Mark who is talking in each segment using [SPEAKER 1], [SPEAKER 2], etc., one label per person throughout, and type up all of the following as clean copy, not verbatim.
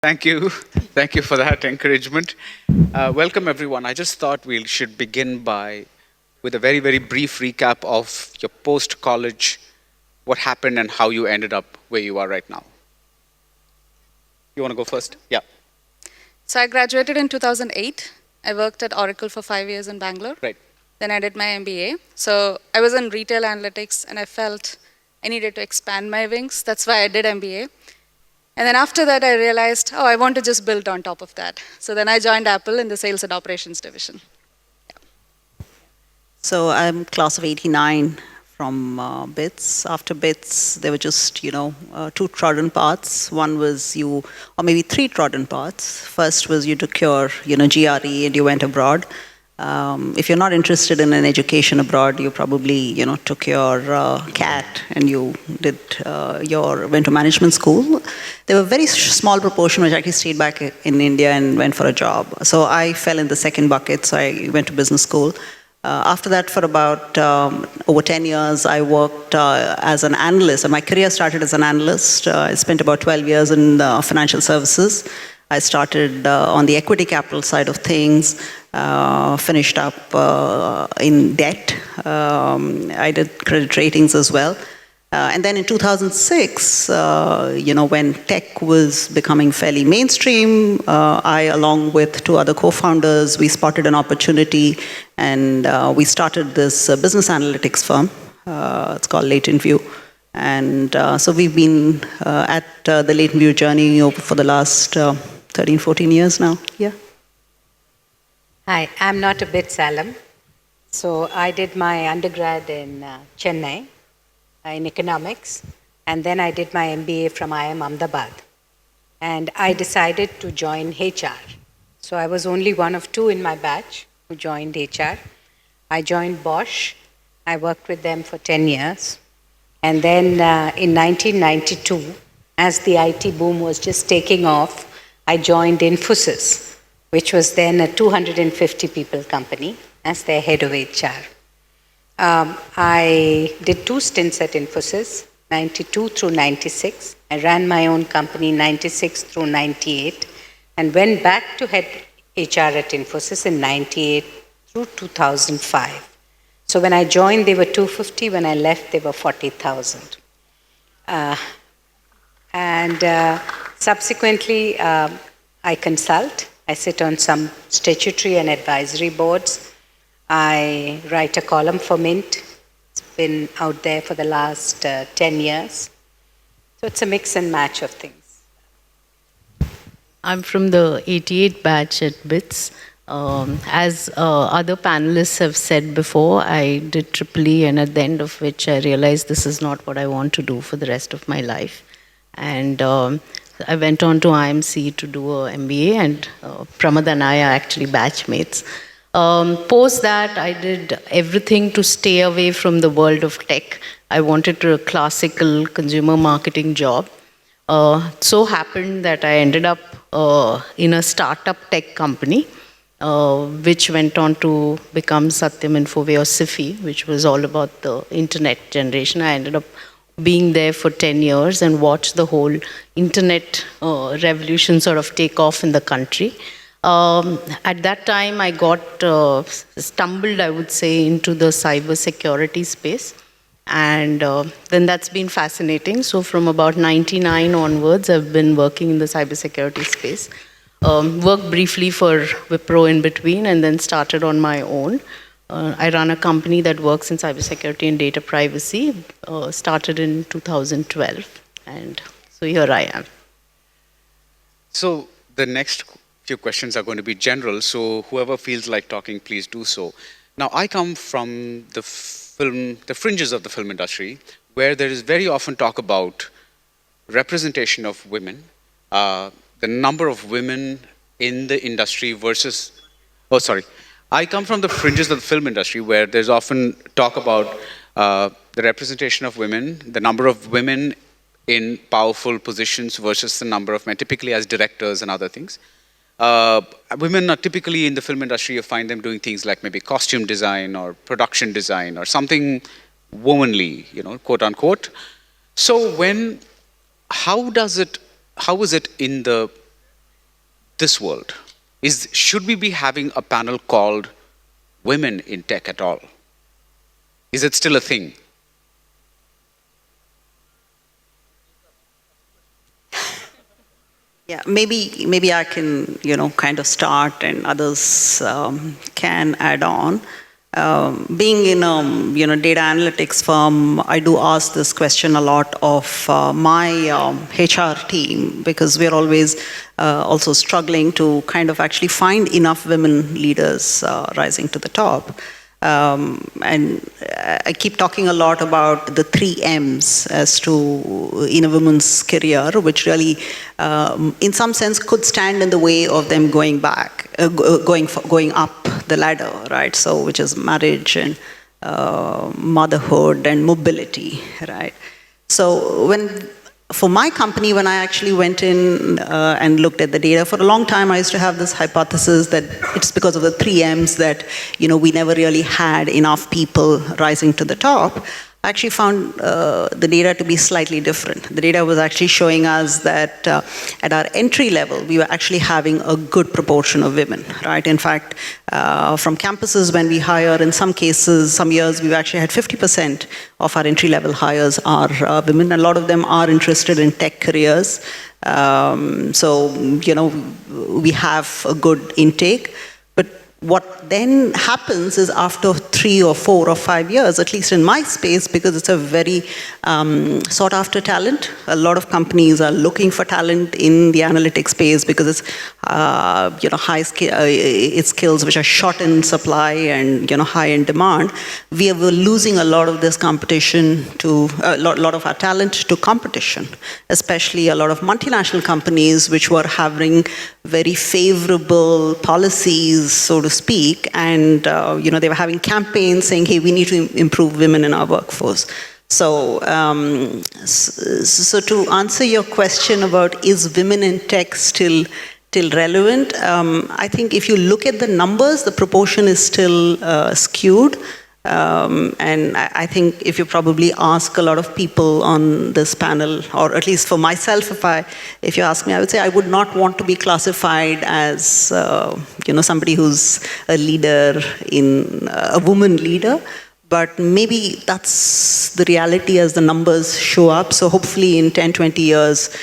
[SPEAKER 1] Thank you. Thank you for that encouragement. Welcome, everyone. I just thought we should begin with a very, very brief recap of your post-college, what happened and how you ended up where you are right now. You want to go first? Yeah.
[SPEAKER 2] So I graduated in 2008. I worked at Oracle for 5 years in Bangalore.
[SPEAKER 1] Right.
[SPEAKER 2] Then I did my MBA. So I was in retail analytics and I felt I needed to expand my wings. That's why I did MBA. And then after that, I realized, I want to just build on top of that. So then I joined Apple in the sales and operations division.
[SPEAKER 3] So I'm class of 89 from BITS. After BITS, there were just, two trodden paths. One was or maybe three trodden paths. First was you took your, GRE and you went abroad. If you're not interested in an education abroad, you probably, took your CAT and you did went to management school. There were a very small proportion which actually stayed back in India and went for a job. So I fell in the second bucket, so I went to business school. After that, for about over 10 years, I worked as an analyst. And my career started as an analyst. I spent about 12 years in financial services. I started on the equity capital side of things, finished up in debt. I did credit ratings as well. And then in 2006, when tech was becoming fairly mainstream, I, along with two other co-founders, we spotted an opportunity and we started this business analytics firm. It's called Latent View. And so we've been at the Latent View journey for the last 13, 14 years now. Yeah.
[SPEAKER 4] Hi, I'm not a BITS alum. So I did my undergrad in Chennai in economics, and then I did my MBA from IIM Ahmedabad. And I decided to join HR. So I was only one of two in my batch who joined HR. I joined Bosch. I worked with them for 10 years. And then in 1992, as the IT boom was just taking off, I joined Infosys, which was then a 250 people company, as their head of HR. I did two stints at Infosys, 92 through 96. I ran my own company 96 through 98 and went back to head HR at Infosys in 98 through 2005. So when I joined, they were 250. When I left, they were 40,000. Subsequently, I consult. I sit on some statutory and advisory boards. I write a column for Mint. It's been out there for the last 10 years. So it's a mix and match of things.
[SPEAKER 5] I'm from the 88 batch at BITS. As other panelists have said before, I did EEE, and at the end of which I realized this is not what I want to do for the rest of my life. And I went on to IMC to do a MBA, and Pramad and I are actually batchmates. Post that, I did everything to stay away from the world of tech. I wanted a classical consumer marketing job. So happened that I ended up in a startup tech company, which went on to become Satyam Infoway or SIFI, which was all about the internet generation. I ended up being there for 10 years and watched the whole internet revolution sort of take off in the country. At that time, I got stumbled, I would say, into the cyber security space. And then that's been fascinating. So from about 99 onwards, I've been working in the cybersecurity space. Worked briefly for Wipro in between and then started on my own. I run a company that works in cybersecurity and data privacy. Started in 2012. And so here I am.
[SPEAKER 1] So the next few questions are going to be general. So whoever feels like talking, please do so. Now, I come from the fringes of the film industry, where there is very often talk about representation of women, the number of women in the industry versus, I come from the fringes of the film industry, where there's often talk about the representation of women, the number of women in powerful positions versus the number of men, typically as directors and other things. Women are typically in the film industry, you find them doing things like maybe costume design or production design or something womanly, quote unquote. So how is it in the this world? Should we be having a panel called Women in Tech at all? Is it still a thing?
[SPEAKER 3] Yeah, maybe I can, kind of start and others can add on. Being in a, data analytics firm, I do ask this question a lot of my HR team because we're always also struggling to kind of actually find enough women leaders rising to the top. And I keep talking a lot about the 3 M's as to in a woman's career, which really, in some sense, could stand in the way of them going up the ladder, right? So, which is marriage and motherhood and mobility, right? So, for my company, when I actually went in and looked at the data, for a long time I used to have this hypothesis that it's because of the 3 M's that, we never really had enough people rising to the top. I actually found the data to be slightly different. The data was actually showing us that at our entry level, we were actually having a good proportion of women, right? In fact, from campuses when we hire, in some cases, some years, we've actually had 50% of our entry-level hires are women. A lot of them are interested in tech careers. So, we have a good intake. But what then happens is after 3 or 4 or 5 years, at least in my space, because it's a very sought after talent, a lot of companies are looking for talent in the analytics space because it's it's skills which are short in supply and high in demand. We were losing a lot of this competition to a lot of our talent to competition, especially a lot of multinational companies which were having very favorable policies, so to speak, and they were having campaigns saying, hey, we need to improve women in our workforce. So, so to answer your question about is women in tech still relevant, I think if you look at the numbers, the proportion is still skewed. And I think if you probably ask a lot of people on this panel, or at least for myself, if you ask me, I would say I would not want to be classified as somebody who's a leader a woman leader. But maybe that's the reality as the numbers show up. So hopefully in 10, 20 years,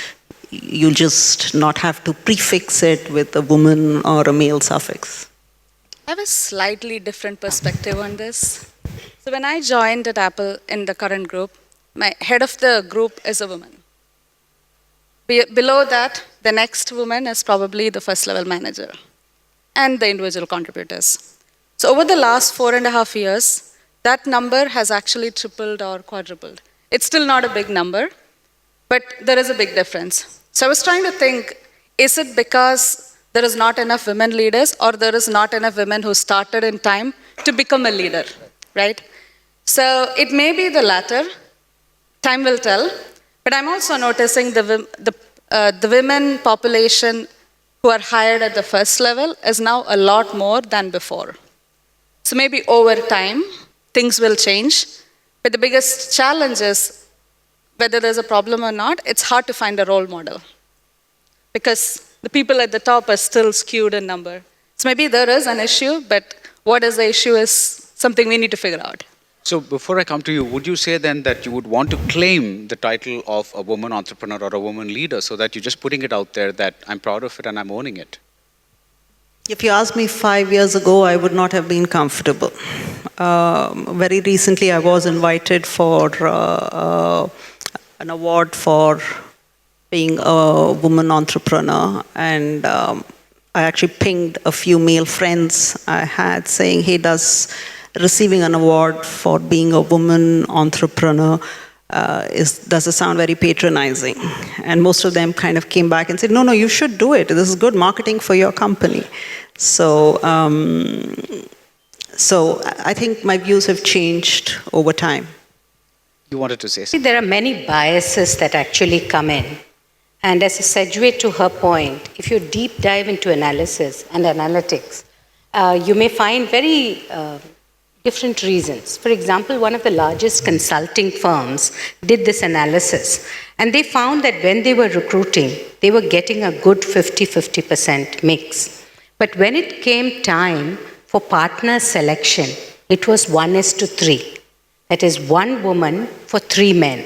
[SPEAKER 3] you'll just not have to prefix it with a woman or a male suffix.
[SPEAKER 2] I have a slightly different perspective on this. So when I joined at Apple in the current group, my head of the group is a woman. Below that, the next woman is probably the first level manager and the individual contributors. So over the last 4.5 years, that number has actually tripled or quadrupled. It's still not a big number, but there is a big difference. So I was trying to think, is it because there is not enough women leaders, or there is not enough women who started in time to become a leader, right? So it may be the latter. Time will tell. But I'm also noticing the women population who are hired at the first level is now a lot more than before. So maybe over time, things will change. But the biggest challenge is, whether there's a problem or not, it's hard to find a role model. Because the people at the top are still skewed in number. So maybe there is an issue, but what is the issue is something we need to figure out.
[SPEAKER 1] So before I come to you, would you say then that you would want to claim the title of a woman entrepreneur or a woman leader so that you're just putting it out there that I'm proud of it and I'm owning it?
[SPEAKER 3] If you asked me 5 years ago, I would not have been comfortable. Very recently, I was invited for an award for being a woman entrepreneur, and I actually pinged a few male friends I had saying, hey, does receiving an award for being a woman entrepreneur, does it sound very patronizing? And most of them kind of came back and said, no, you should do it. This is good marketing for your company. So, so I think my views have changed over time.
[SPEAKER 1] You wanted to say something?
[SPEAKER 4] There are many biases that actually come in. And as a segue to her point, if you deep dive into analysis and analytics, you may find very different reasons. For example, one of the largest consulting firms did this analysis, and they found that when they were recruiting, they were getting a good 50-50% mix. But when it came time for partner selection, it was 1:3. That is, 1 woman for 3 men.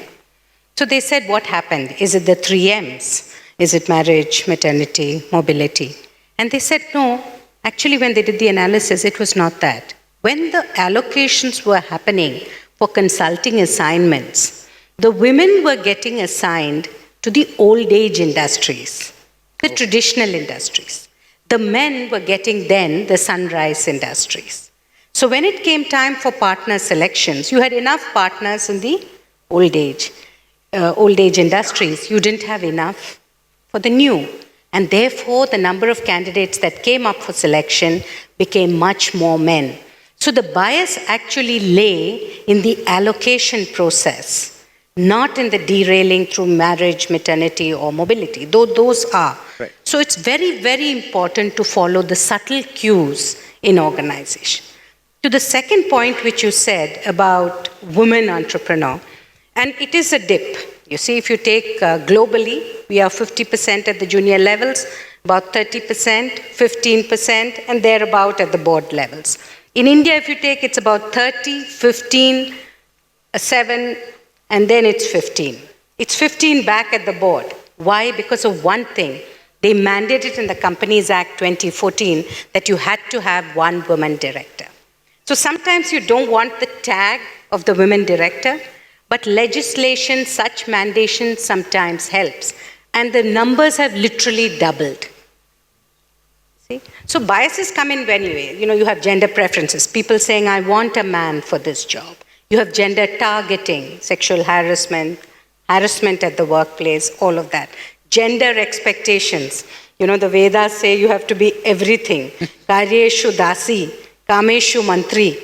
[SPEAKER 4] So they said, what happened? Is it the 3 M's? Is it marriage, maternity, mobility? And they said, no, actually when they did the analysis, it was not that. When the allocations were happening for consulting assignments, the women were getting assigned to the old age industries, the traditional industries. The men were getting then the sunrise industries. So when it came time for partner selections, you had enough partners in the old age industries. You didn't have enough for the new. And therefore, the number of candidates that came up for selection became much more men. So the bias actually lay in the allocation process, not in the derailing through marriage, maternity, or mobility, though those are.
[SPEAKER 1] Right.
[SPEAKER 4] So it's very, very important to follow the subtle cues in organization. To the second point which you said about women entrepreneur, and it is a dip. You see, if you take globally, we are 50% at the junior levels, about 30%, 15%, and thereabout at the board levels. In India, if you take, it's about 30, 15, 7, and then it's 15. It's 15 back at the board. Why? Because of one thing. They mandated in the Companies Act 2014 that you had to have 1 woman director. So sometimes you don't want the tag of the women director, but legislation, such mandation sometimes helps. And the numbers have literally doubled. See? So biases come in many ways. You have gender preferences, people saying, I want a man for this job. You have gender targeting, sexual harassment at the workplace, all of that. Gender expectations. The Vedas say you have to be everything. Karyeshu dasi, kameshu mantri,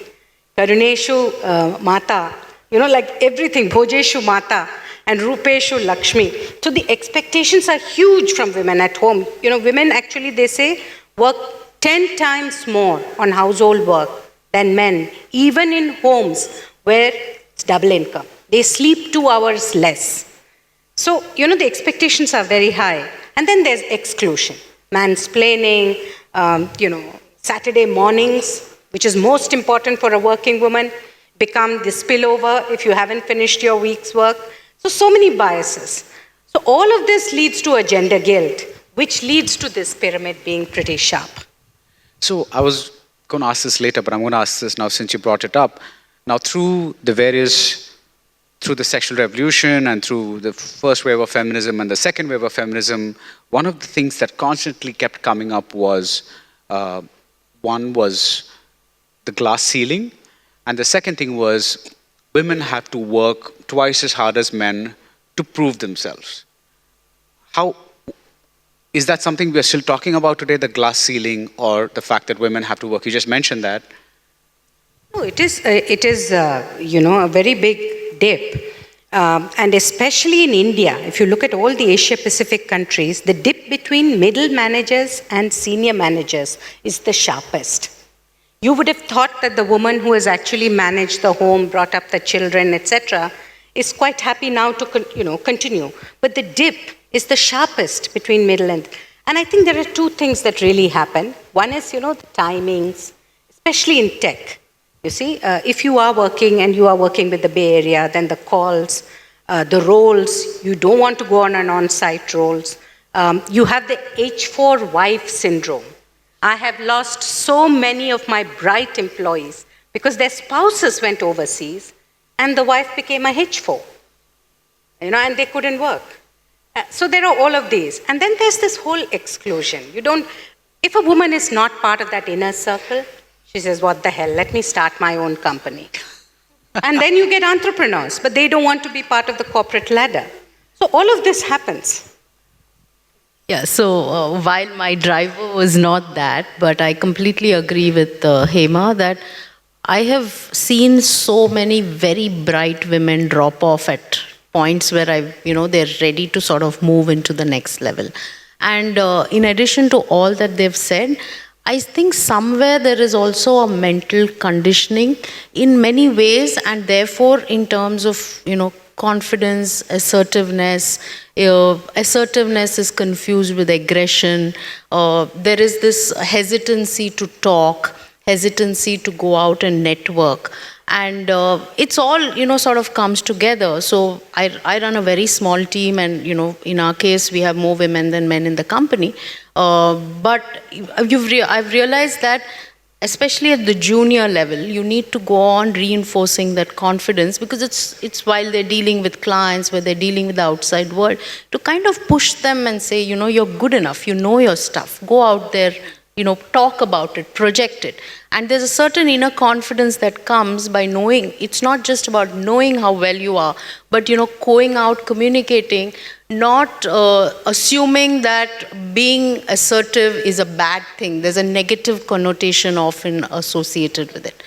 [SPEAKER 4] karuneshu mata. Like everything, bhojeshu mata and rupeshu lakshmi. So the expectations are huge from women at home. Women actually, they say, work 10 times more on household work than men, even in homes where it's double income. They sleep 2 hours less. So, the expectations are very high. And then there's exclusion. Mansplaining, Saturday mornings, which is most important for a working woman, become the spillover if you haven't finished your week's work. So many biases. So all of this leads to a gender guilt, which leads to this pyramid being pretty sharp.
[SPEAKER 1] So I was going to ask this later, but I'm going to ask this now since you brought it up. Now, through the sexual revolution and through the first wave of feminism and the second wave of feminism, one of the things that constantly kept coming up was, one was the glass ceiling, and the second thing was women have to work twice as hard as men to prove themselves. How is that something we're still talking about today, the glass ceiling, or the fact that women have to work? You just mentioned that.
[SPEAKER 4] No, it is a very big dip. And especially in India, if you look at all the Asia-Pacific countries, the dip between middle managers and senior managers is the sharpest. You would have thought that the woman who has actually managed the home, brought up the children, etc., is quite happy now to continue. But the dip is the sharpest between middle and I think there are 2 things that really happen. One is, the timings, especially in tech. You see, if you are working and you are working with the Bay Area, then the calls, the roles, you don't want to go on an on-site roles. You have the H4 wife syndrome. I have lost so many of my bright employees because their spouses went overseas and the wife became a H4, and they couldn't work. So there are all of these. And then there's this whole exclusion. If a woman is not part of that inner circle, she says, what the hell, let me start my own company. And then you get entrepreneurs, but they don't want to be part of the corporate ladder. So all of this happens.
[SPEAKER 5] Yeah, so while my driver was not that, but I completely agree with Hema that I have seen so many very bright women drop off at points where they're ready to sort of move into the next level. And in addition to all that they've said, I think somewhere there is also a mental conditioning in many ways, and therefore in terms of, confidence, assertiveness. Assertiveness is confused with aggression. There is this hesitancy to talk, hesitancy to go out and network. And it's all, sort of comes together. So I run a very small team, and, in our case, we have more women than men in the company. But I've realized that especially at the junior level, you need to go on reinforcing that confidence, because it's while they're dealing with clients, where they're dealing with the outside world, to kind of push them and say, you're good enough, you know your stuff, go out there, talk about it, project it. And there's a certain inner confidence that comes by knowing, it's not just about knowing how well you are, but, going out, communicating, not assuming that being assertive is a bad thing. There's a negative connotation often associated with it.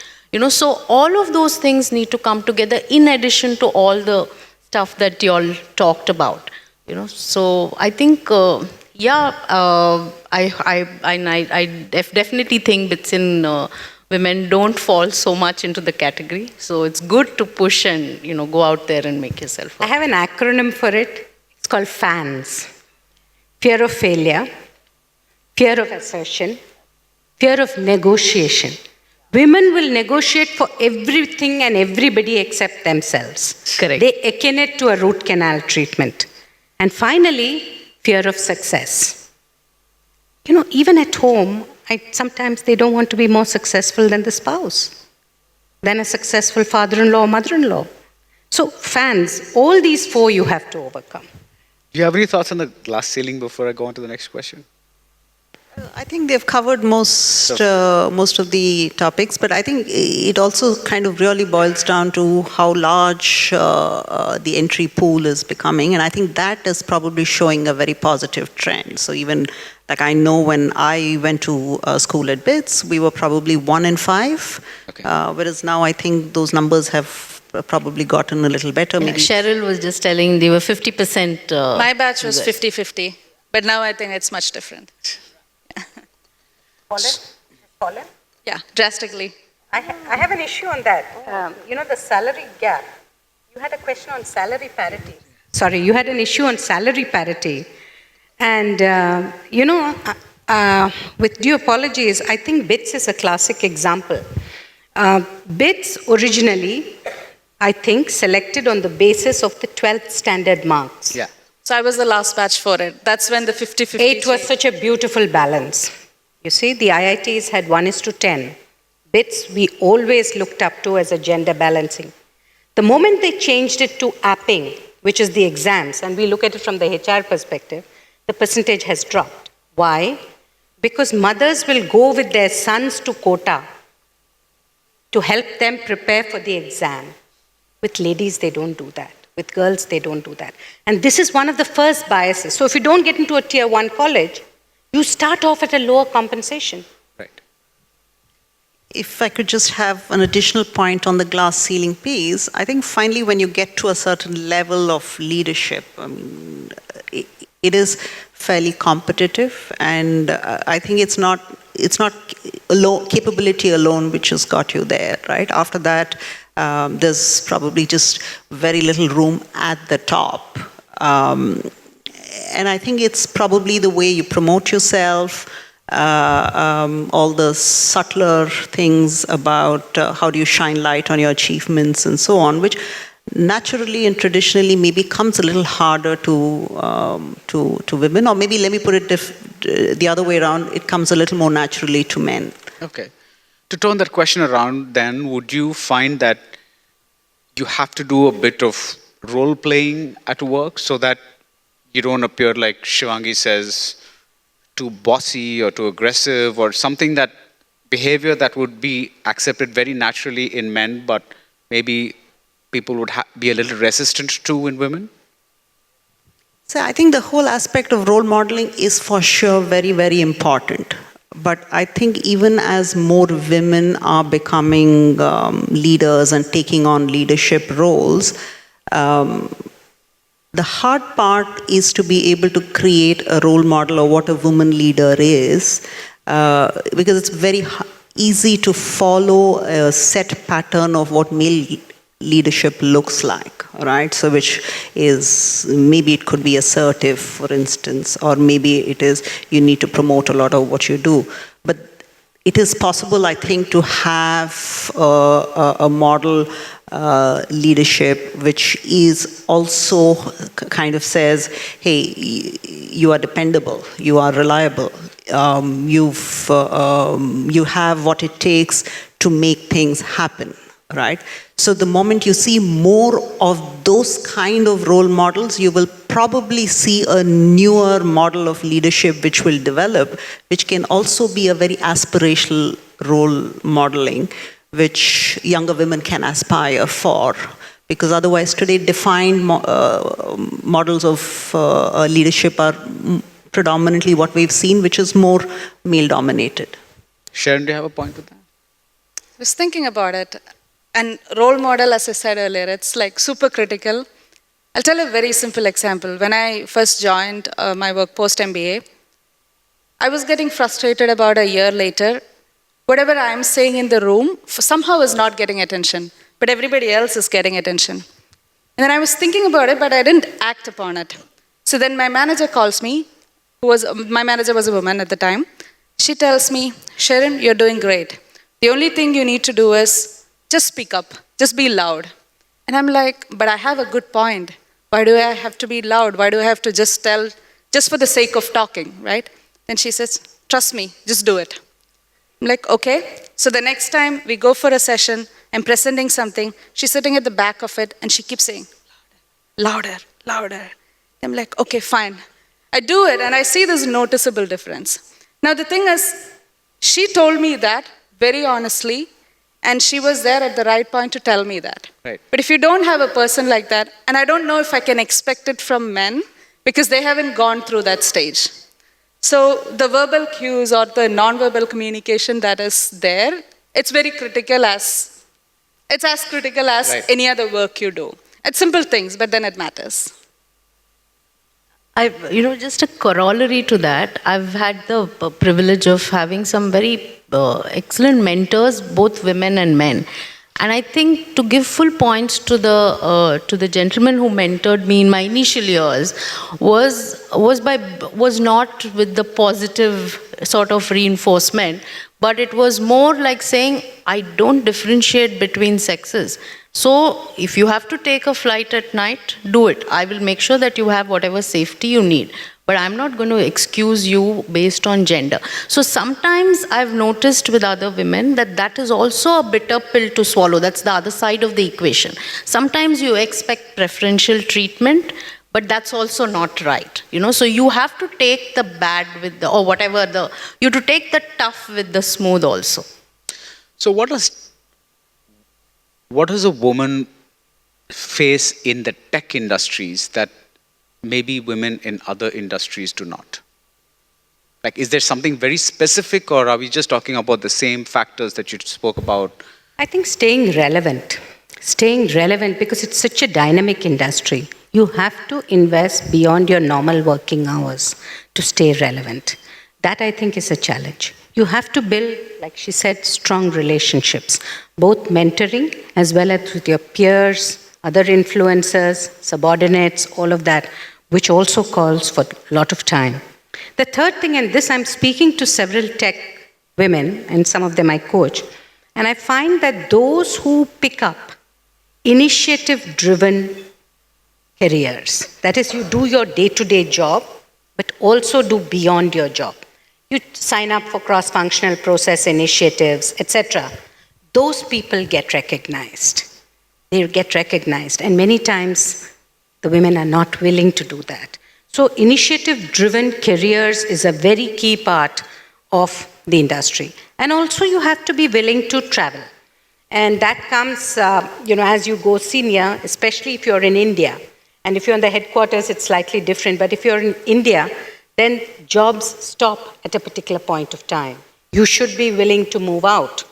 [SPEAKER 5] So all of those things need to come together in addition to all the stuff that you all talked about. So I think, I definitely think it's in women don't fall so much into the category. So it's good to push and, go out there and make yourself
[SPEAKER 4] I
[SPEAKER 5] up.
[SPEAKER 4] have an acronym for it. It's called FANS. Fear of failure, fear of assertion, fear of negotiation. Women will negotiate for everything and everybody except themselves.
[SPEAKER 5] Correct.
[SPEAKER 4] They akin it to a root canal treatment. And finally, fear of success. Even at home, sometimes they don't want to be more successful than the spouse, than a successful father-in-law or mother-in-law. So FANS, all these four you have to overcome.
[SPEAKER 1] Do you have any thoughts on the glass ceiling before I go on to the next question?
[SPEAKER 3] I think they've covered most of the topics, but I think it also kind of really boils down to how large the entry pool is becoming, and I think that is probably showing a very positive trend. So even like I know when I went to school at BITS, we were probably 1 in 5,
[SPEAKER 1] Okay.
[SPEAKER 3] Whereas now I think those numbers have probably gotten a little better.
[SPEAKER 5] Yeah,
[SPEAKER 3] Maybe
[SPEAKER 5] Cheryl was just telling they were 50%.
[SPEAKER 2] My batch was
[SPEAKER 5] US.
[SPEAKER 2] 50-50, but now I think it's much different.
[SPEAKER 4] Colin?
[SPEAKER 2] Yeah, drastically.
[SPEAKER 4] I have an issue on that. The salary gap. You had a question on salary parity. Sorry, you had an issue on salary parity. And, with due apologies, I think BITS is a classic example. BITS originally, I think, selected on the basis of the 12th standard marks.
[SPEAKER 1] Yeah.
[SPEAKER 2] So I was the last batch for it. That's when the 50-50.
[SPEAKER 4] It was such a beautiful balance. You see, the IITs had 1:10. BITS, we always looked up to as a gender balancing. The moment they changed it to apping, which is the exams, and we look at it from the HR perspective, the percentage has dropped. Why? Because mothers will go with their sons to quota to help them prepare for the exam. With ladies, they don't do that. With girls, they don't do that. And this is one of the first biases. So if you don't get into a tier 1 college, you start off at a lower compensation.
[SPEAKER 1] Right.
[SPEAKER 3] if I could just have an additional point on the glass ceiling piece, I think finally when you get to a certain level of leadership, I mean, it is fairly competitive, and I think it's not capability alone which has got you there, right? After that, there's probably just very little room at the top. And I think it's probably the way you promote yourself, all the subtler things about how do you shine light on your achievements and so on, which naturally and traditionally maybe comes a little harder to women, or maybe let me put it the other way around, it comes a little more naturally to men.
[SPEAKER 1] Okay. To turn that question around then, would you find that you have to do a bit of role playing at work so that you don't appear, like Shivangi says, too bossy or too aggressive, or something that behavior that would be accepted very naturally in men, but maybe people would be a little resistant to in women?
[SPEAKER 3] So I think the whole aspect of role modeling is for sure very, very important. But I think even as more women are becoming leaders and taking on leadership roles, the hard part is to be able to create a role model of what a woman leader is, because it's very easy to follow a set pattern of what male leadership looks like, right? So which is, maybe it could be assertive, for instance, or maybe it is you need to promote a lot of what you do. But it is possible, I think, to have a model leadership which is also kind of says, hey, you are dependable, you are reliable, you have what it takes to make things happen, right? So the moment you see more of those kind of role models, you will probably see a newer model of leadership which will develop, which can also be a very aspirational role modeling, which younger women can aspire for. Because otherwise today defined models of leadership are predominantly what we've seen, which is more male dominated.
[SPEAKER 1] Sharon, do you have a point with that?
[SPEAKER 2] I was thinking about it. And role model, as I said earlier, it's like super critical. I'll tell a very simple example. When I first joined my work post-MBA, I was getting frustrated about a year later. Whatever I'm saying in the room somehow is not getting attention, but everybody else is getting attention. And then I was thinking about it, but I didn't act upon it. So then my manager calls me, my manager was a woman at the time. She tells me, Sharon, you're doing great. The only thing you need to do is just speak up, just be loud. And I'm like, but I have a good point. Why do I have to be loud? Why do I have to just tell, just for the sake of talking, right? Then she says, trust me, just do it. I'm like, okay. So the next time we go for a session, I'm presenting something, she's sitting at the back of it, and she keeps saying, louder, louder. I'm like, okay, fine. I do it, and I see this noticeable difference. Now the thing is, she told me that very honestly, and she was there at the right point to tell me that.
[SPEAKER 1] Right.
[SPEAKER 2] But if you don't have a person like that, and I don't know if I can expect it from men, because they haven't gone through that stage. So the verbal cues or the non-verbal communication that is there, it's very critical as, it's as critical as
[SPEAKER 1] Right.
[SPEAKER 2] any other work you do. It's simple things, but then it matters.
[SPEAKER 5] Just a corollary to that, I've had the privilege of having some very excellent mentors, both women and men. And I think to give full points to the gentleman who mentored me in my initial years was not with the positive sort of reinforcement, but it was more like saying, I don't differentiate between sexes. So if you have to take a flight at night, do it. I will make sure that you have whatever safety you need. But I'm not going to excuse you based on gender. So sometimes I've noticed with other women that is also a bitter pill to swallow. That's the other side of the equation. Sometimes you expect preferential treatment, but that's also not right. So you have to take the bad with the, or whatever you have to take the tough with the smooth also.
[SPEAKER 1] So what does a woman face in the tech industries that maybe women in other industries do not? Like, is there something very specific, or are we just talking about the same factors that you spoke about?
[SPEAKER 4] I think staying relevant because it's such a dynamic industry. You have to invest beyond your normal working hours to stay relevant. That, I think, is a challenge. You have to build, like she said, strong relationships, both mentoring as well as with your peers, other influencers, subordinates, all of that, which also calls for a lot of time. The third thing, and this I'm speaking to several tech women, and some of them I coach, and I find that those who pick up initiative-driven careers, that is, you do your day-to-day job, but also do beyond your job. You sign up for cross-functional process initiatives, etc. Those people get recognized. They get recognized, and many times the women are not willing to do that. So initiative-driven careers is a very key part of the industry. And also you have to be willing to travel. And that comes, as you go senior, especially if you're in India. And if you're in the headquarters, it's slightly different. But if you're in India, then jobs stop at a particular point of time. You should be willing to move out.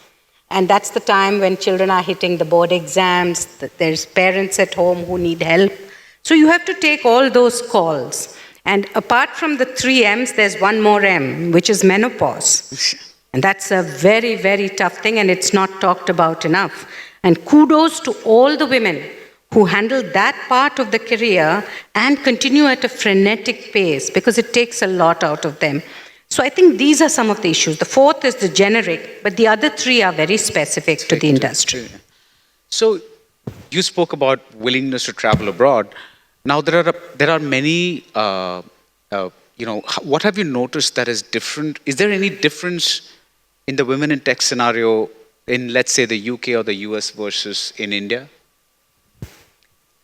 [SPEAKER 4] And that's the time when children are hitting the board exams, there's parents at home who need help. So you have to take all those calls. And apart from the 3 M's, there's one more M, which is menopause. And that's a very, very tough thing, and it's not talked about enough. And kudos to all the women who handle that part of the career and continue at a frenetic pace, because it takes a lot out of them. So I think these are some of the issues. The fourth is the generic, but the other 3 are very specific to the industry.
[SPEAKER 1] So you spoke about willingness to travel abroad. Now there are many, what have you noticed that is different? Is there any difference in the women in tech scenario in, let's say, the UK or the US versus in India?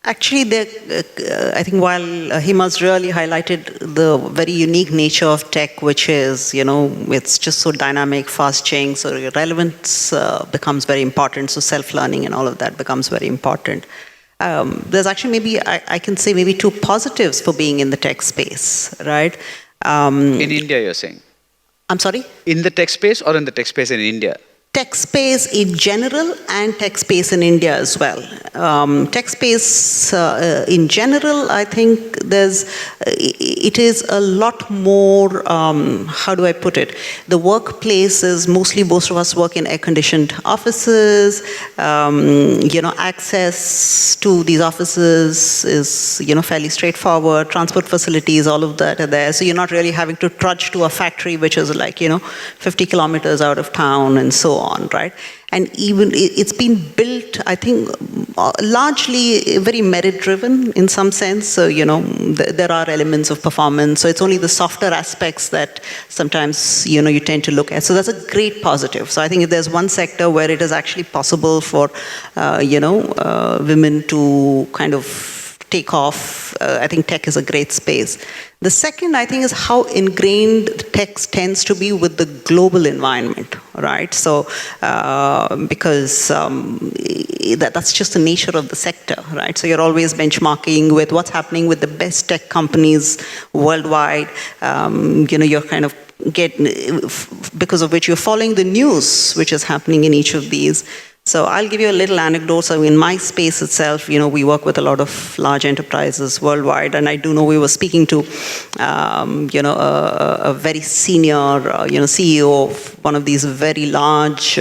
[SPEAKER 3] Actually, I think while Hima's really highlighted the very unique nature of tech, which is, it's just so dynamic, fast-changing, so relevance becomes very important, so self-learning and all of that becomes very important. There's actually maybe, I can say maybe 2 positives for being in the tech space, right?
[SPEAKER 1] In India, you're saying?
[SPEAKER 3] I'm sorry?
[SPEAKER 1] In the tech space or in the tech space in India?
[SPEAKER 3] Tech space in general and tech space in India as well. Tech space in general, I think it is a lot more, how do I put it? The workplace is mostly, most of us work in air-conditioned offices. Access to these offices is, fairly straightforward. Transport facilities, all of that are there. So you're not really having to trudge to a factory, which is like, 50 kilometers out of town and so on, right? And even it's been built, I think, largely very merit-driven in some sense. So, there are elements of performance. So it's only the softer aspects that sometimes, you tend to look at. So that's a great positive. So I think if there's one sector where it is actually possible for, women to kind of take off, I think tech is a great space. The second, I think, is how ingrained tech tends to be with the global environment, right? So, because that's just the nature of the sector, right? So you're always benchmarking with what's happening with the best tech companies worldwide. You're kind of because of which you're following the news, which is happening in each of these. So I'll give you a little anecdote. So in my space itself, we work with a lot of large enterprises worldwide, and I do know we were speaking to, a very senior, CEO of one of these very large,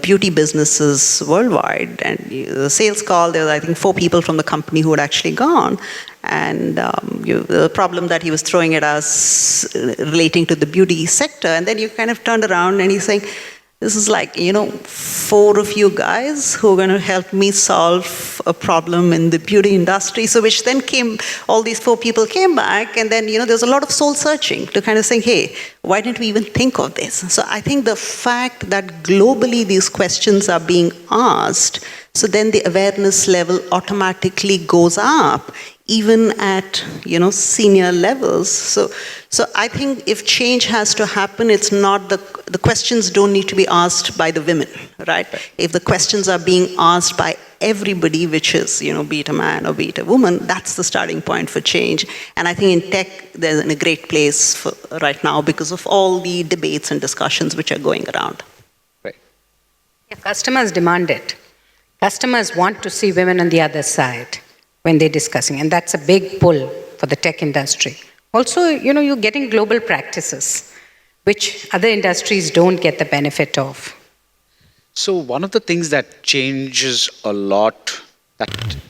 [SPEAKER 3] beauty businesses worldwide. And the sales call, there was, I think, 4 people from the company who had actually gone. And the problem that he was throwing at us relating to the beauty sector. And then you kind of turned around and he's saying, this is like, 4 of you guys who are going to help me solve a problem in the beauty industry. So which then all these 4 people came back, and then, there's a lot of soul searching to kind of saying, hey, why didn't we even think of this? So I think the fact that globally these questions are being asked, so then the awareness level automatically goes up, even at, senior levels. So I think if change has to happen, it's not the questions don't need to be asked by the women, right? If the questions are being asked by everybody, which is, be it a man or be it a woman, that's the starting point for change. And I think in tech, they're in a great place for right now because of all the debates and discussions which are going around.
[SPEAKER 1] Right.
[SPEAKER 4] Yeah, customers demand it. Customers want to see women on the other side when they're discussing, and that's a big pull for the tech industry. Also, you're getting global practices, which other industries don't get the benefit of.
[SPEAKER 1] So one of the things that changes a lot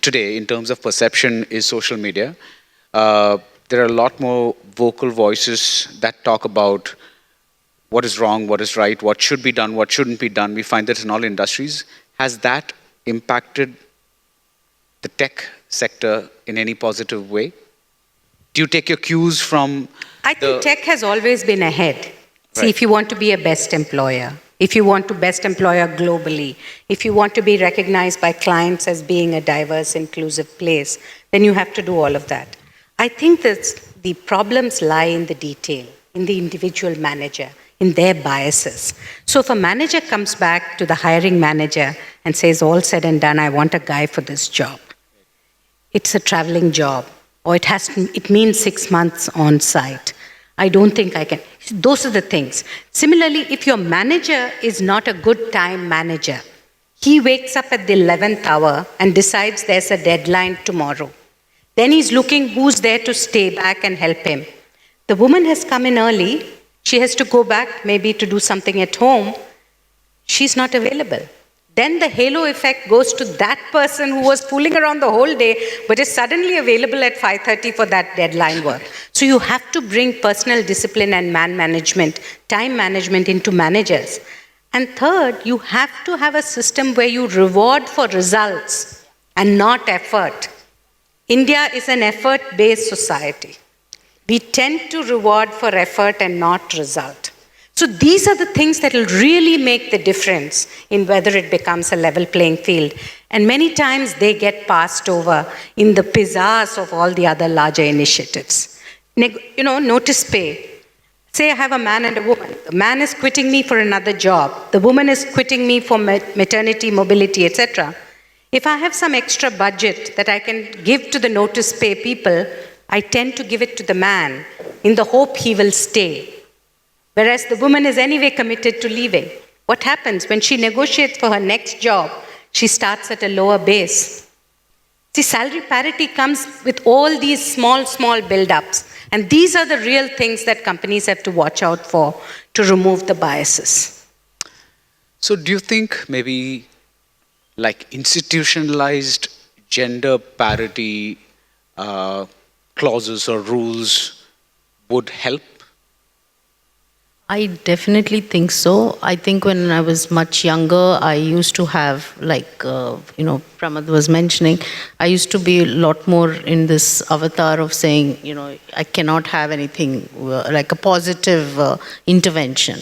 [SPEAKER 1] today in terms of perception is social media. There are a lot more vocal voices that talk about what is wrong, what is right, what should be done, what shouldn't be done. We find that in all industries. Has that impacted the tech sector in any positive way? Do you take your cues from
[SPEAKER 4] I think tech has always been ahead. See,
[SPEAKER 1] Right.
[SPEAKER 4] if you want to be a best employer, if you want to best employer globally, if you want to be recognized by clients as being a diverse, inclusive place, then you have to do all of that. I think that the problems lie in the detail, in the individual manager, in their biases. So if a manager comes back to the hiring manager and says, all said and done, I want a guy for this job. It's a traveling job, or it means 6 months on site. I don't think I can. Those are the things. Similarly, if your manager is not a good time manager, he wakes up at the 11th hour and decides there's a deadline tomorrow, Then he's looking who's there to stay back and help him. The woman has come in early. She has to go back maybe to do something at home. She's not available. Then the halo effect goes to that person who was fooling around the whole day but is suddenly available at 5:30 for that deadline work. So you have to bring personal discipline and man management, time management into managers. And third, you have to have a system where you reward for results and not effort. India is an effort-based society. We tend to reward for effort and not result. So these are the things that will really make the difference in whether it becomes a level playing field. And many times they get passed over in the pizzazz of all the other larger initiatives. Notice pay. Say I have a man and a woman. The man is quitting me for another job. The woman is quitting me for maternity, mobility, etc. If I have some extra budget that I can give to the notice pay people, I tend to give it to the man in the hope he will stay. Whereas the woman is anyway committed to leaving. What happens when she negotiates for her next job? She starts at a lower base. See, salary parity comes with all these small build-ups. And these are the real things that companies have to watch out for to remove the biases.
[SPEAKER 1] So do you think maybe like institutionalized gender parity clauses or rules would help?
[SPEAKER 5] I definitely think so. I think when I was much younger, I used to have, Pramad was mentioning, I used to be a lot more in this avatar of saying, I cannot have anything like a positive intervention.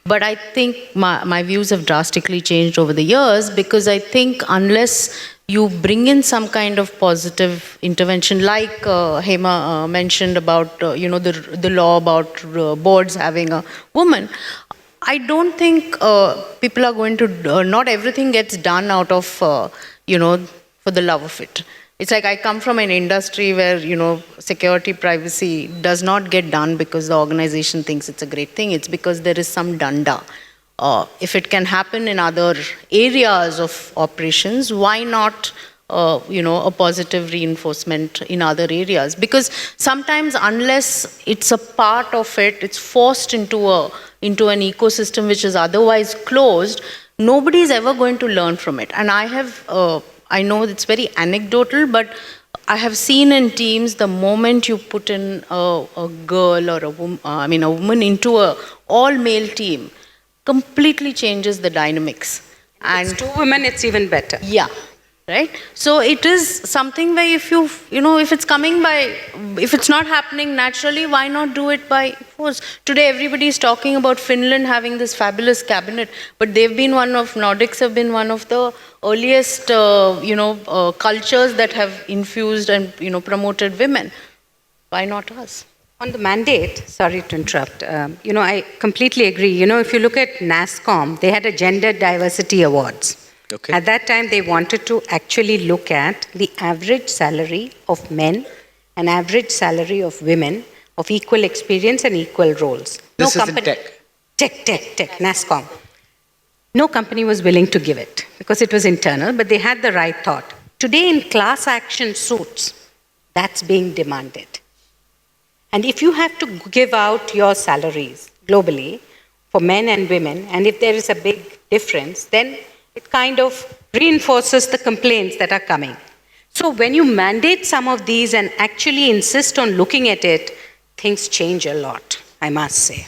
[SPEAKER 5] But I think my views have drastically changed over the years, because I think unless you bring in some kind of positive intervention, like Hema mentioned about, the law about boards having a woman, I don't think people are going to, not everything gets done out of, for the love of it. It's like I come from an industry where, security, privacy does not get done because the organization thinks it's a great thing. It's because there is some danda. If it can happen in other areas of operations, why not, a positive reinforcement in other areas? Because sometimes unless it's a part of it, it's forced into an ecosystem which is otherwise closed, nobody is ever going to learn from it. And I know it's very anecdotal, but I have seen in teams, the moment you put in a girl or a woman into a all-male team, completely changes the dynamics.
[SPEAKER 4] And it's 2 women, it's even better.
[SPEAKER 5] Yeah, right? So it is something where if if it's not happening naturally, why not do it by force? Today everybody is talking about Finland having this fabulous cabinet, but Nordics have been one of the earliest, cultures that have infused and, promoted women. Why not us?
[SPEAKER 4] On the mandate, sorry to interrupt, I completely agree. If you look at NASSCOM, they had a Gender Diversity Awards.
[SPEAKER 1] Okay.
[SPEAKER 4] At that time, they wanted to actually look at the average salary of men and average salary of women of equal experience and equal roles.
[SPEAKER 1] This is in tech.
[SPEAKER 4] Tech, NASSCOM. No company was willing to give it because it was internal, but they had the right thought. Today in class action suits, that's being demanded. And if you have to give out your salaries globally for men and women, and if there is a big difference, then it kind of reinforces the complaints that are coming. So when you mandate some of these and actually insist on looking at it, things change a lot, I must say.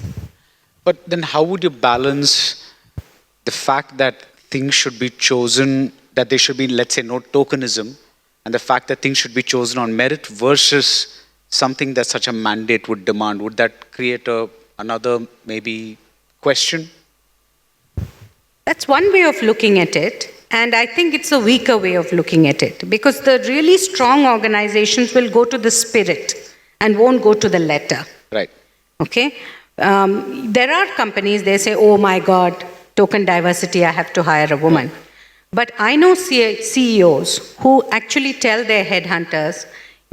[SPEAKER 1] But then how would you balance the fact that things should be chosen, that there should be, let's say, no tokenism, and the fact that things should be chosen on merit versus something that such a mandate would demand? Would that create another maybe question?
[SPEAKER 4] That's one way of looking at it, and I think it's a weaker way of looking at it, because the really strong organizations will go to the spirit and won't go to the letter.
[SPEAKER 1] Right.
[SPEAKER 4] Okay? There are companies, they say, oh my God, token diversity, I have to hire a woman. But I know CEOs who actually tell their headhunters,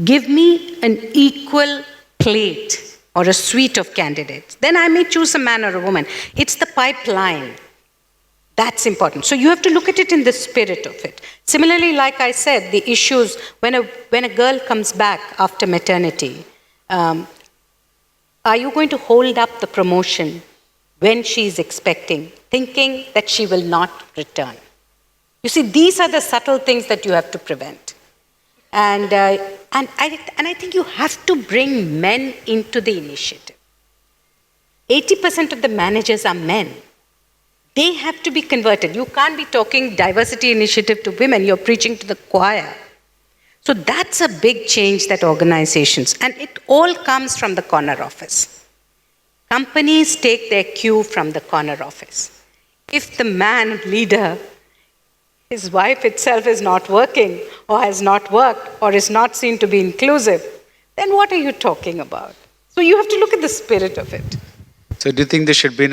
[SPEAKER 4] give me an equal plate or a suite of candidates. Then I may choose a man or a woman. It's the pipeline. That's important. So you have to look at it in the spirit of it. Similarly, like I said, the issues when a girl comes back after maternity, are you going to hold up the promotion when she's expecting, thinking that she will not return? You see, these are the subtle things that you have to prevent. And I think you have to bring men into the initiative. 80% of the managers are men. They have to be converted. You can't be talking diversity initiative to women. You're preaching to the choir. So that's a big change that organizations, and it all comes from the corner office. Companies take their cue from the corner office. If the man leader, his wife itself is not working or has not worked or is not seen to be inclusive, then what are you talking about? So you have to look at the spirit of it.
[SPEAKER 1] So do you think there should be,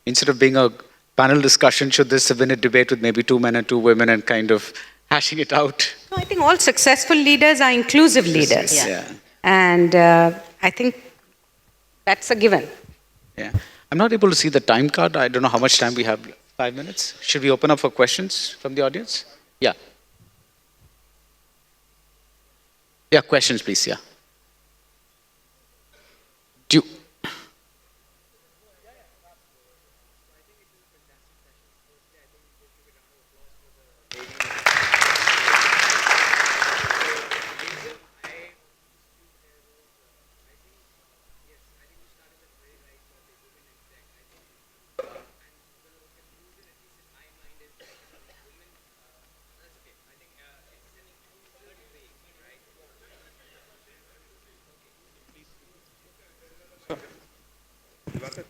[SPEAKER 1] instead of being a panel discussion, should this have been a debate with maybe 2 men and 2 women and kind of hashing it out?
[SPEAKER 4] No, I think all successful leaders are inclusive leaders.
[SPEAKER 1] Yeah.
[SPEAKER 4] And I think that's a given.
[SPEAKER 1] Yeah. I'm not able to see the time card. I don't know how much time we have. 5 minutes? Should we open up for questions from the audience? Yeah. Yeah, questions, please. Yeah. Do you,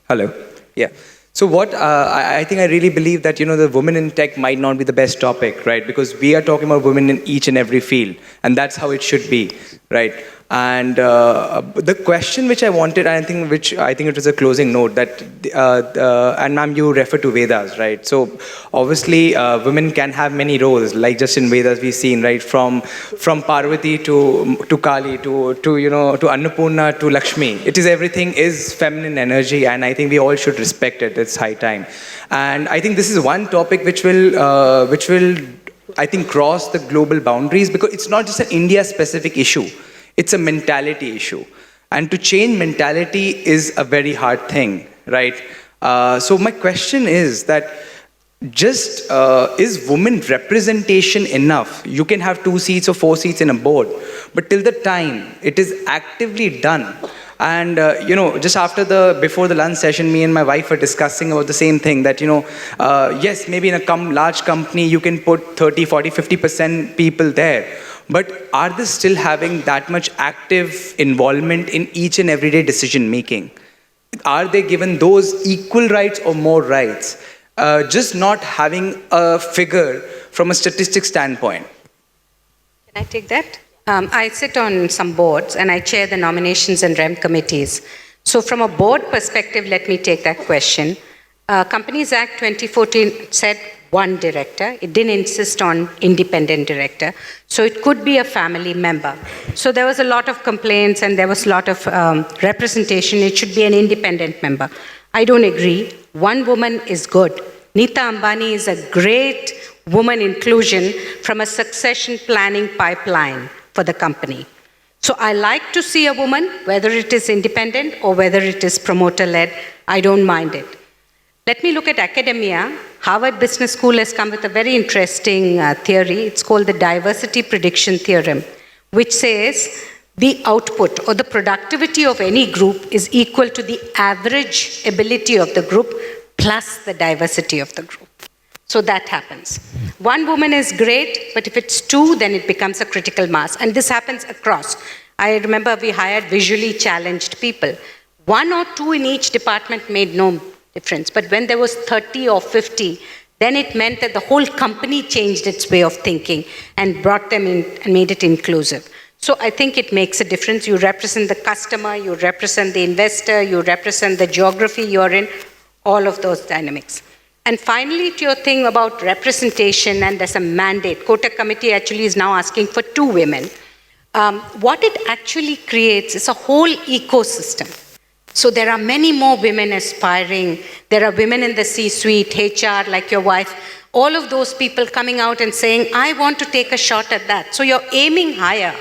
[SPEAKER 6] Hello. Yeah. So what I think I really believe that the women in tech might not be the best topic, right? Because we are talking about women in each and every field, and that's how it should be, right? And the question which I wanted, which I think it was a closing note that, and ma'am, you refer to Vedas, right? So obviously, women can have many roles, like just in Vedas we've seen, right? From Parvati to Kali to Annapurna to Lakshmi. It is everything is feminine energy, and I think we all should respect it. It's high time, and I think this is one topic which will I think cross the global boundaries, because it's not just an India-specific issue. It's a mentality issue. And to change mentality is a very hard thing, right? So my question is that just is women representation enough? You can have 2 seats or 4 seats in a board, but till the time it is actively done. And just before the lunch session, me and my wife were discussing about the same thing, that yes, maybe in a large company you can put 30, 40, 50% people there. But are they still having that much active involvement in each and everyday decision making? Are they given those equal rights or more rights? Just not having a figure from a statistic standpoint.
[SPEAKER 4] Can I take that? I sit on some boards and I chair the nominations and REM committees. So from a board perspective, let me take that question. Companies Act 2014 said 1 director. It didn't insist on independent director. So it could be a family member. So there was a lot of complaints and there was a lot of representation. It should be an independent member. I don't agree. 1 woman is good. Neeta Ambani is a great woman inclusion from a succession planning pipeline for the company. So I like to see a woman, whether it is independent or whether it is promoter-led. I don't mind it. Let me look at academia. Harvard Business School has come with a very interesting theory. It's called the diversity prediction theorem, which says the output or the productivity of any group is equal to the average ability of the group plus the diversity of the group. So that happens. 1 woman is great, but if it's 2, then it becomes a critical mass. And this happens across. I remember we hired visually challenged people. 1 or 2 in each department made no difference. But when there was 30 or 50, then it meant that the whole company changed its way of thinking and brought them in and made it inclusive. So I think it makes a difference. You represent the customer, you represent the investor, you represent the geography you're in, all of those dynamics. And finally, to your thing about representation, and there's a mandate. Quota Committee actually is now asking for 2 women. What it actually creates is a whole ecosystem. So there are many more women aspiring. There are women in the C-suite, HR, like your wife, all of those people coming out and saying, I want to take a shot at that. So you're aiming higher.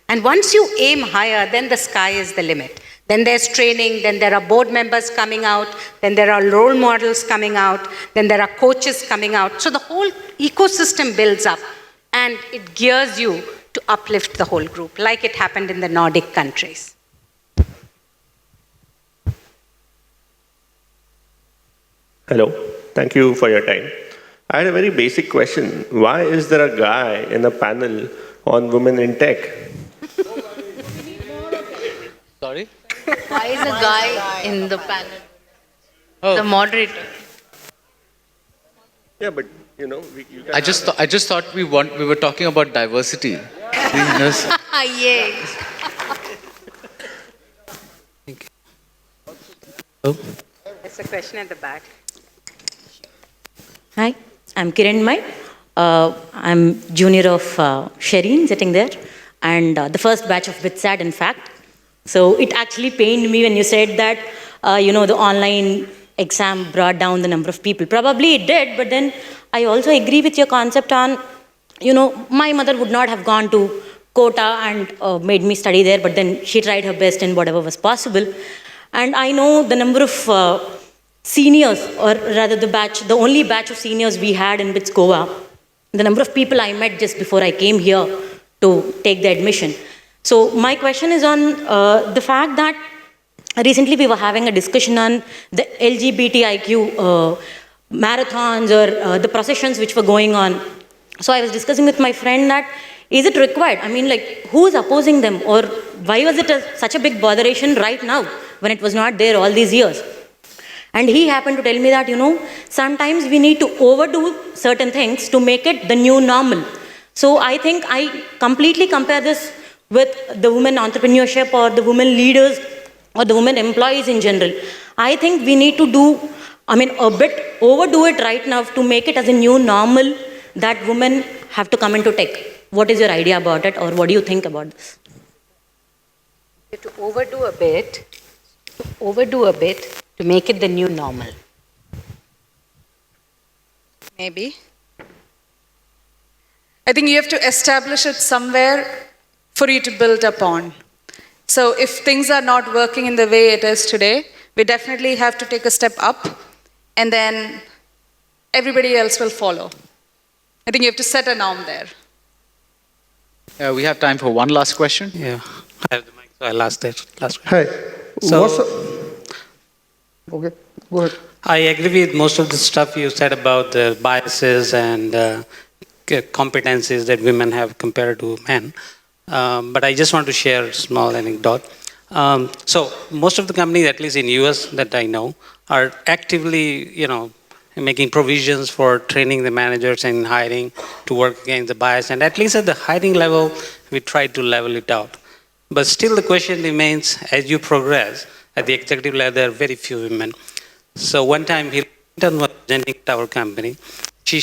[SPEAKER 4] And once you aim higher, then the sky is the limit. Then there's training, then there are board members coming out, then there are role models coming out, then there are coaches coming out. So the whole ecosystem builds up and it gears you to uplift the whole group, like it happened in the Nordic countries.
[SPEAKER 7] Hello, thank you for your time. I had a very basic question. Why is there a guy in a panel on women in tech?
[SPEAKER 1] Sorry?
[SPEAKER 5] Why is a guy in the panel?
[SPEAKER 1] Oh.
[SPEAKER 5] The moderator.
[SPEAKER 7] Yeah, but you know, you can
[SPEAKER 1] I just thought we were talking about diversity. Yes.
[SPEAKER 5] Yes.
[SPEAKER 4] There's a question at the back.
[SPEAKER 8] Hi, I'm Kiran Mai. I'm junior of Shireen sitting there, and the first batch of BitSat, in fact. So it actually pained me when you said that, the online exam brought down the number of people. Probably it did, but then I also agree with your concept on, my mother would not have gone to Kota and made me study there, but then she tried her best in whatever was possible. And I know the number of seniors, or rather the only batch of seniors we had in BITS Goa, the number of people I met just before I came here to take the admission. So my question is on the fact that recently we were having a discussion on the LGBTIQ marathons or the processions which were going on. So I was discussing with my friend that, is it required? I mean, who is opposing them? Or why was it such a big botheration right now when it was not there all these years? And he happened to tell me that, sometimes we need to overdo certain things to make it the new normal. So I think I completely compare this with the women entrepreneurship or the women leaders or the women employees in general. I think we need to a bit overdo it right now to make it as a new normal that women have to come into tech. What is your idea about it, or what do you think about this?
[SPEAKER 4] To overdo a bit to make it the new normal.
[SPEAKER 2] Maybe. I think you have to establish it somewhere for you to build upon. So if things are not working in the way it is today, we definitely have to take a step up, and then everybody else will follow. I think you have to set a norm there.
[SPEAKER 1] We have time for one last question.
[SPEAKER 9] Yeah, I have the mic, so I'll ask that last question.
[SPEAKER 10] Hi.
[SPEAKER 9] So-
[SPEAKER 10] Okay, go ahead.
[SPEAKER 9] I agree with most of the stuff you said about the biases and competencies that women have compared to men. But I just want to share a small anecdote. So most of the companies, at least in US that I know, are actively, making provisions for training the managers and hiring to work against the bias. And at least at the hiring level, we try to level it out. But still the question remains, as you progress, at the executive level, there are very few women. So one time, Hillary Clinton was presenting at our company. She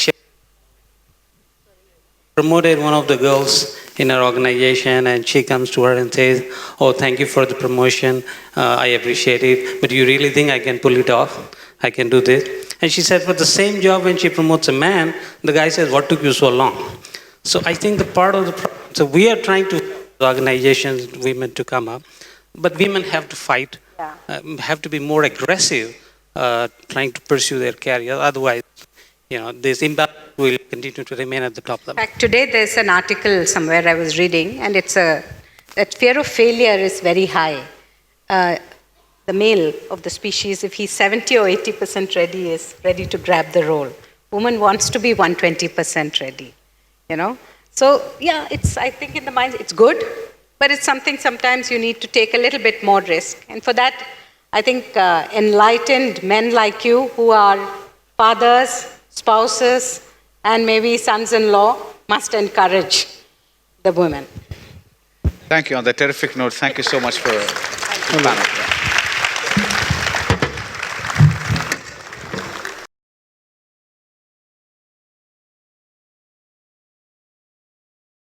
[SPEAKER 9] promoted one of the girls in her organization, and she comes to her and says, oh, thank you for the promotion. I appreciate it. But you really think I can pull it off? I can do this? And she said, for the same job, when she promotes a man, the guy says, what took you so long? So I think the part of the problem, so we are trying to organizations, women to come up, but women have to fight, have to be more aggressive, trying to pursue their career. Otherwise, this imbalance will continue to remain at the top level.
[SPEAKER 4] In fact, today there's an article somewhere I was reading, and it's that fear of failure is very high. The male of the species, if he's 70 or 80% ready, is ready to grab the role. Woman wants to be 120% ready, So, I think in the mind, it's good, but it's something sometimes you need to take a little bit more risk. And for that, I think enlightened men like you who are fathers, spouses, and maybe sons-in-law must encourage the women.
[SPEAKER 1] Thank you. On that terrific note, thank you so much for the panel.